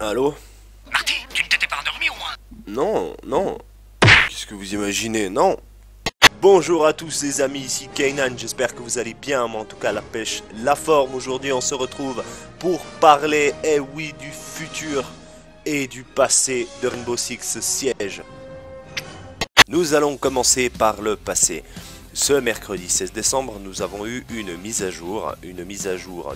Allô? Marty, tu ne t'étais pas endormi au moins? Non, non. Qu'est-ce que vous imaginez? Non. Bonjour à tous les amis, ici Kainan, j'espère que vous allez bien, mais en tout cas la pêche, la forme. Aujourd'hui on se retrouve pour parler, eh oui, du futur et du passé de Rainbow Six Siege. Nous allons commencer par le passé. Ce mercredi 16 décembre, nous avons eu une mise à jour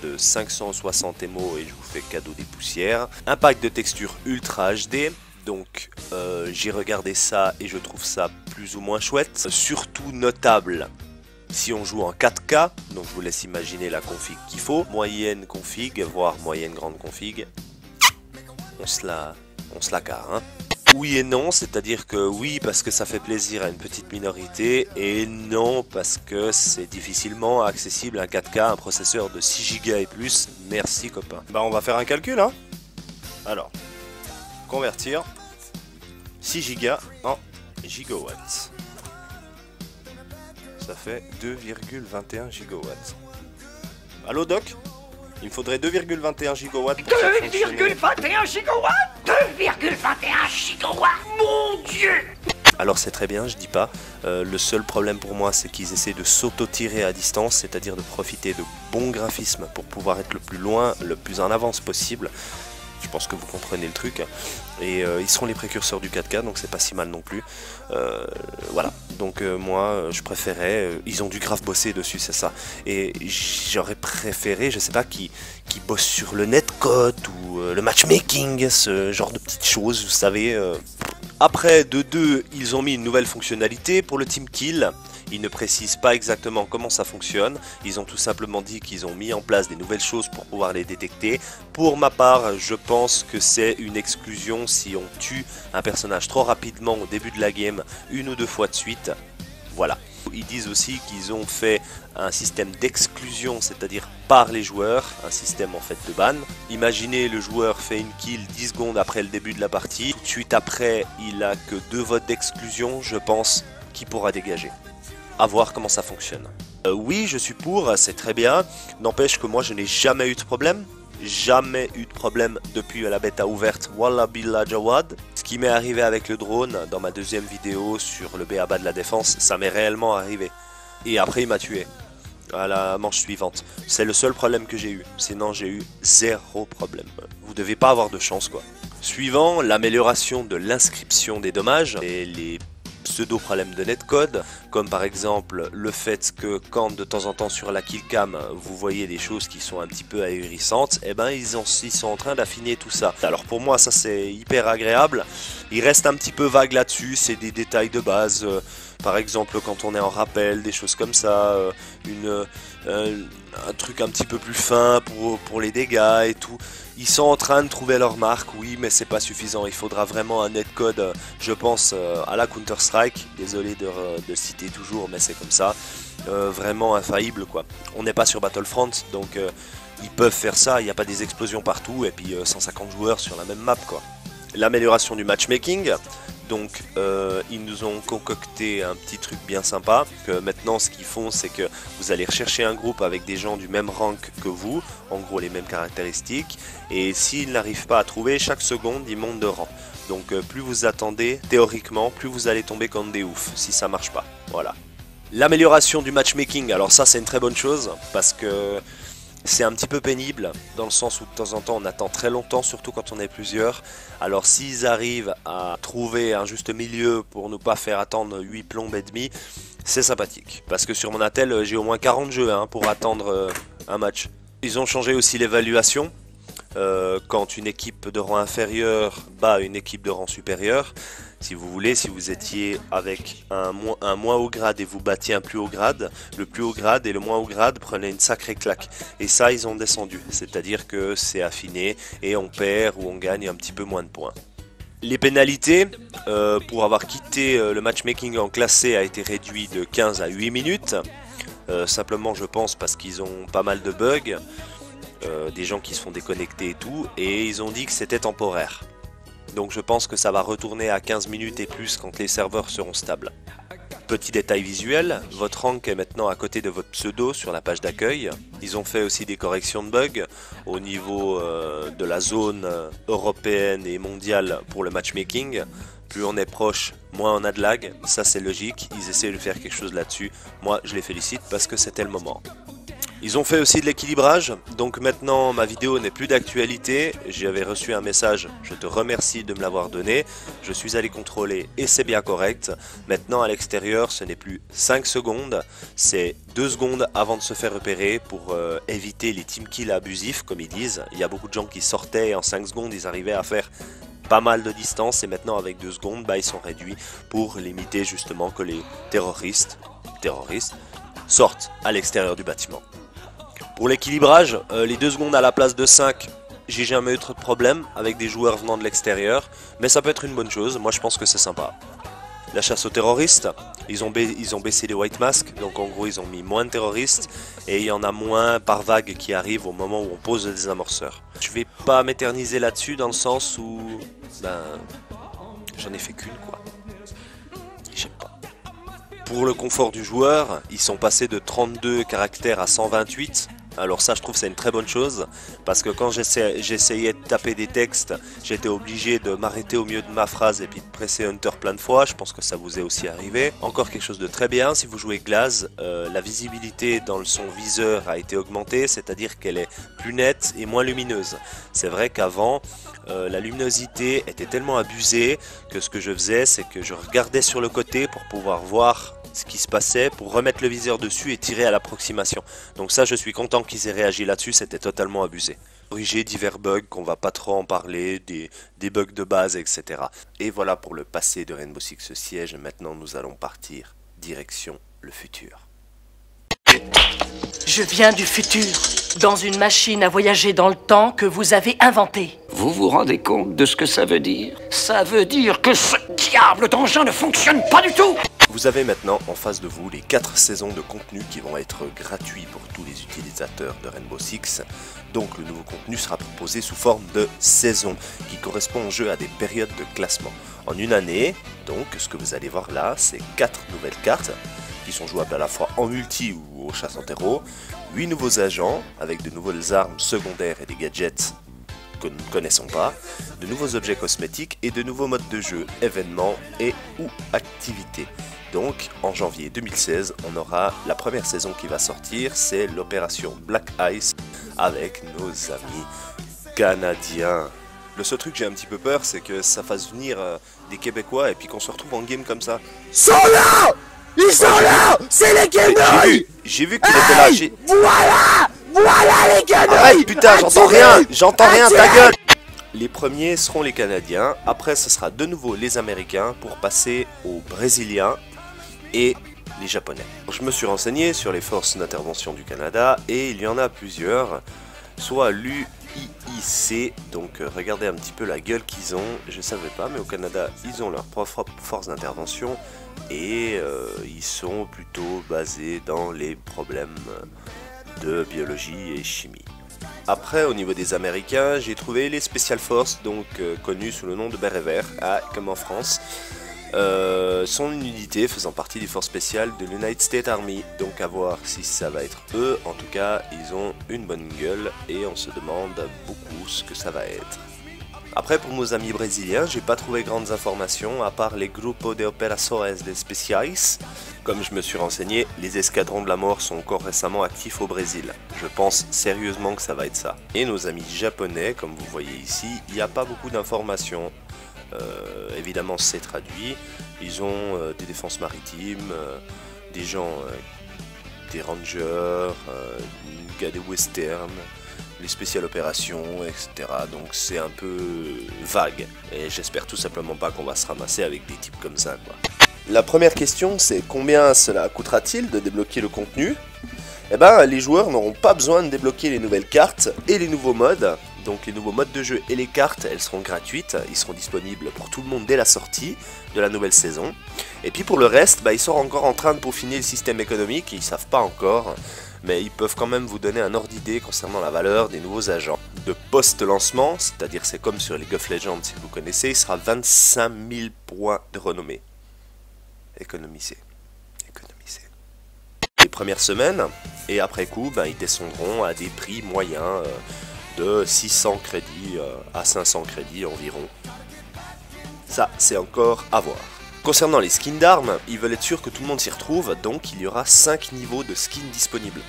de 560 MO et je vous fais cadeau des poussières. Un pack de textures Ultra HD, donc j'ai regardé ça et je trouve ça plus ou moins chouette. Surtout notable si on joue en 4K, donc je vous laisse imaginer la config qu'il faut. Moyenne config, voire moyenne grande config. On se la carre, hein. Oui et non, c'est-à-dire que oui parce que ça fait plaisir à une petite minorité et non parce que c'est difficilement accessible à 4K, un processeur de 6 Go et plus. Merci copain. Bah on va faire un calcul hein. Alors, convertir 6 Go en gigawatts. Ça fait 2,21 gigawatts. Allô doc? Il me faudrait 2,21 gigawatts pour faire fonctionner. 2,21 gigawatts 2,21 gigawatts Mon Dieu! Alors c'est très bien, je dis pas. Le seul problème pour moi c'est qu'ils essaient de s'auto-tirer à distance, c'est-à-dire de profiter de bons graphismes pour pouvoir être le plus loin, le plus en avance possible. Je pense que vous comprenez le truc. Et ils seront les précurseurs du 4K, donc c'est pas si mal non plus. Voilà, donc moi je préférais, ils ont dû grave bosser dessus, c'est ça. Et j'aurais préféré, je sais pas, qui bosse sur le netcode ou le matchmaking, ce genre de petites choses, vous savez. Après, de deux, ils ont mis une nouvelle fonctionnalité pour le team kill. Ils ne précisent pas exactement comment ça fonctionne. Ils ont tout simplement dit qu'ils ont mis en place des nouvelles choses pour pouvoir les détecter. Pour ma part, je pense que c'est une exclusion si on tue un personnage trop rapidement au début de la game, une ou deux fois de suite. Voilà. Ils disent aussi qu'ils ont fait un système d'exclusion, c'est-à-dire par les joueurs, un système en fait de ban. Imaginez le joueur fait une kill 10 secondes après le début de la partie. Tout de suite après, il a que 2 votes d'exclusion, je pense, qu'il pourra dégager. À voir comment ça fonctionne. Oui, je suis pour, c'est très bien. N'empêche que moi, je n'ai jamais eu de problème. Jamais eu de problème depuis la bêta ouverte. Wallah billah Jawad. Ce qui m'est arrivé avec le drone dans ma deuxième vidéo sur le BABA de la défense, ça m'est réellement arrivé. Et après, il m'a tué à la manche suivante. C'est le seul problème que j'ai eu. Sinon, j'ai eu zéro problème. Vous devez pas avoir de chance, quoi. Suivant, l'amélioration de l'inscription des dommages et les pseudo-problèmes de netcode, comme par exemple le fait que quand de temps en temps sur la killcam vous voyez des choses qui sont un petit peu ahurissantes, et ben ils sont en train d'affiner tout ça. Alors pour moi ça c'est hyper agréable, il reste un petit peu vague là-dessus, c'est des détails de base, par exemple quand on est en rappel, des choses comme ça, un truc un petit peu plus fin pour les dégâts et tout. Ils sont en train de trouver leur marque, oui, mais c'est pas suffisant. Il faudra vraiment un netcode, je pense, à la Counter-Strike. Désolé de citer toujours, mais c'est comme ça. Vraiment infaillible, quoi. On n'est pas sur Battlefront, donc ils peuvent faire ça. Il n'y a pas des explosions partout et puis 150 joueurs sur la même map, quoi. L'amélioration du matchmaking. Donc ils nous ont concocté un petit truc bien sympa, que maintenant ce qu'ils font c'est que vous allez rechercher un groupe avec des gens du même rank que vous, en gros les mêmes caractéristiques, et s'ils n'arrivent pas à trouver, chaque seconde ils montent de rang. Donc plus vous attendez, théoriquement, plus vous allez tomber comme des oufs, si ça marche pas, voilà. L'amélioration du matchmaking, alors ça c'est une très bonne chose, parce que c'est un petit peu pénible, dans le sens où de temps en temps on attend très longtemps, surtout quand on est plusieurs. Alors s'ils arrivent à trouver un juste milieu pour ne pas faire attendre 8 plombes et demi, c'est sympathique. Parce que sur mon attel, j'ai au moins 40 jeux hein, pour attendre un match. Ils ont changé aussi l'évaluation. Quand une équipe de rang inférieur bat une équipe de rang supérieur, si vous voulez, si vous étiez avec un moins haut grade et vous battiez un plus haut grade, le plus haut grade et le moins haut grade prenaient une sacrée claque. Et ça, ils ont descendu, c'est-à-dire que c'est affiné et on perd ou on gagne un petit peu moins de points. Les pénalités, pour avoir quitté le matchmaking en classé, a été réduit de 15 à 8 minutes. Simplement, je pense, parce qu'ils ont pas mal de bugs. Des gens qui se font déconnecter et tout, et ils ont dit que c'était temporaire. Donc je pense que ça va retourner à 15 minutes et plus quand les serveurs seront stables. Petit détail visuel, votre rank est maintenant à côté de votre pseudo sur la page d'accueil. Ils ont fait aussi des corrections de bugs au niveau de la zone européenne et mondiale pour le matchmaking. Plus on est proche, moins on a de lag, ça c'est logique, ils essaient de faire quelque chose là-dessus. Moi je les félicite parce que c'était le moment. Ils ont fait aussi de l'équilibrage, donc maintenant ma vidéo n'est plus d'actualité, j'avais reçu un message, je te remercie de me l'avoir donné, je suis allé contrôler et c'est bien correct. Maintenant à l'extérieur ce n'est plus 5 secondes, c'est 2 secondes avant de se faire repérer pour éviter les team kills abusifs comme ils disent. Il y a beaucoup de gens qui sortaient et en 5 secondes ils arrivaient à faire pas mal de distance et maintenant avec 2 secondes ils sont réduits pour limiter justement que les terroristes sortent à l'extérieur du bâtiment. Pour l'équilibrage, les 2 secondes à la place de 5, j'ai jamais eu trop de problème avec des joueurs venant de l'extérieur, mais ça peut être une bonne chose, moi je pense que c'est sympa. La chasse aux terroristes, ils ont baissé les white masks, donc en gros ils ont mis moins de terroristes et il y en a moins par vague qui arrivent au moment où on pose le désamorceur. Je vais pas m'éterniser là-dessus dans le sens où, j'en ai fait qu'une quoi. J'aime pas. Pour le confort du joueur, ils sont passés de 32 caractères à 128. Alors ça je trouve c'est une très bonne chose parce que quand j'essayais de taper des textes, j'étais obligé de m'arrêter au milieu de ma phrase et puis de presser Enter plein de fois. Je pense que ça vous est aussi arrivé. Encore quelque chose de très bien, si vous jouez Glaze, la visibilité dans son viseur a été augmentée, c'est-à-dire qu'elle est plus nette et moins lumineuse. C'est vrai qu'avant, la luminosité était tellement abusée que ce que je faisais c'est que je regardais sur le côté pour pouvoir voir ce qui se passait, pour remettre le viseur dessus et tirer à l'approximation. Donc ça je suis content qu'ils aient réagi là-dessus, c'était totalement abusé. Corriger divers bugs qu'on va pas trop en parler, des bugs de base, etc. Et voilà pour le passé de Rainbow Six Siege. Maintenant nous allons partir direction le futur. Je viens du futur, dans une machine à voyager dans le temps que vous avez inventée. Vous vous rendez compte de ce que ça veut dire? Ça veut dire que ce diable d'engin ne fonctionne pas du tout. Vous avez maintenant en face de vous les 4 saisons de contenu qui vont être gratuits pour tous les utilisateurs de Rainbow Six. Donc le nouveau contenu sera proposé sous forme de saison qui correspond au jeu à des périodes de classement. En une année, donc ce que vous allez voir là, c'est 4 nouvelles cartes qui sont jouables à la fois en multi ou aux chasses en terreau, 8 nouveaux agents avec de nouvelles armes secondaires et des gadgets que nous ne connaissons pas, de nouveaux objets cosmétiques et de nouveaux modes de jeu, événements et ou activités. Donc en janvier 2016, on aura la première saison qui va sortir, c'est l'opération Black Ice avec nos amis canadiens. Le seul truc que j'ai un petit peu peur, c'est que ça fasse venir des Québécois et puis qu'on se retrouve en game comme ça. Sont là! Ils sont là! C'est les Québécois! J'ai vu qu'il était là. Voilà les Québécois! Arrête putain, j'entends rien, ta gueule! Les premiers seront les Canadiens, après ce sera de nouveau les Américains pour passer aux Brésiliens et les Japonais. Je me suis renseigné sur les forces d'intervention du Canada et il y en a plusieurs, soit l'UIC, donc regardez un petit peu la gueule qu'ils ont, je savais pas, mais au Canada ils ont leur propre force d'intervention et ils sont plutôt basés dans les problèmes de biologie et chimie. Après, au niveau des Américains, j'ai trouvé les Special Forces, donc connus sous le nom de Beret Vert, comme en France. Sont une unité faisant partie des forces spéciales de l'United States Army, donc à voir si ça va être eux. En tout cas, ils ont une bonne gueule et on se demande beaucoup ce que ça va être. Après, pour nos amis brésiliens, j'ai pas trouvé grandes informations à part les Grupo de Operações Especiais. Comme je me suis renseigné, les escadrons de la mort sont encore récemment actifs au Brésil. Je pense sérieusement que ça va être ça. Et nos amis japonais, comme vous voyez ici, il n'y a pas beaucoup d'informations. Évidemment c'est traduit, ils ont des défenses maritimes, des gens, des rangers, des gars des westerns, les spéciales opérations, etc. Donc c'est un peu vague et j'espère tout simplement pas qu'on va se ramasser avec des types comme ça quoi. La première question c'est combien cela coûtera-t-il de débloquer le contenu? Eh ben les joueurs n'auront pas besoin de débloquer les nouvelles cartes et les nouveaux modes. Donc les nouveaux modes de jeu et les cartes, elles seront gratuites, ils seront disponibles pour tout le monde dès la sortie de la nouvelle saison. Et puis pour le reste, ils sont encore en train de peaufiner le système économique, ils savent pas encore, mais ils peuvent quand même vous donner un ordre d'idée concernant la valeur des nouveaux agents. De post-lancement, c'est-à-dire c'est comme sur League of Legends si vous connaissez, il sera 25 000 points de renommée économisés. première semaine, et après coup, ils descendront à des prix moyens de 600 crédits à 500 crédits environ. Ça, c'est encore à voir. Concernant les skins d'armes, ils veulent être sûrs que tout le monde s'y retrouve, donc il y aura 5 niveaux de skins disponibles.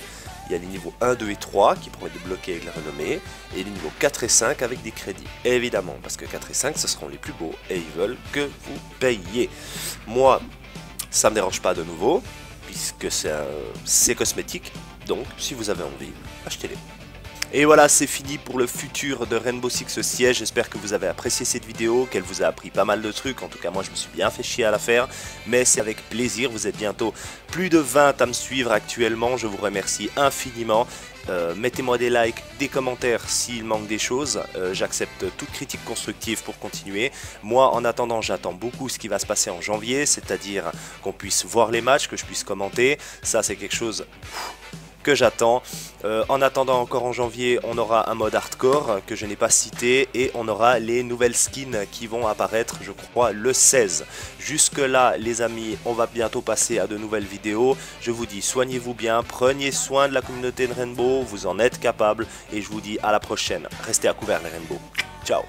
Il y a les niveaux 1, 2 et 3 qui promettent de bloquer avec la renommée, et les niveaux 4 et 5 avec des crédits. Évidemment, parce que 4 et 5 ce seront les plus beaux, et ils veulent que vous payiez. Moi, ça me dérange pas de nouveau, puisque c'est cosmétique, donc si vous avez envie, achetez-les. Et voilà, c'est fini pour le futur de Rainbow Six Siege. J'espère que vous avez apprécié cette vidéo, qu'elle vous a appris pas mal de trucs. En tout cas, moi, je me suis bien fait chier à la faire, mais c'est avec plaisir. Vous êtes bientôt plus de 20 à me suivre actuellement. Je vous remercie infiniment. Mettez-moi des likes, des commentaires s'il manque des choses. J'accepte toute critique constructive pour continuer. Moi, en attendant, j'attends beaucoup ce qui va se passer en janvier, c'est-à-dire qu'on puisse voir les matchs, que je puisse commenter. Ça, c'est quelque chose que j'attends. En attendant, encore en janvier, on aura un mode hardcore que je n'ai pas cité, et on aura les nouvelles skins qui vont apparaître, je crois, le 16. Jusque là, les amis, on va bientôt passer à de nouvelles vidéos. Je vous dis, soignez-vous bien, prenez soin de la communauté de Rainbow, vous en êtes capable, et je vous dis à la prochaine. Restez à couvert les Rainbow. Ciao.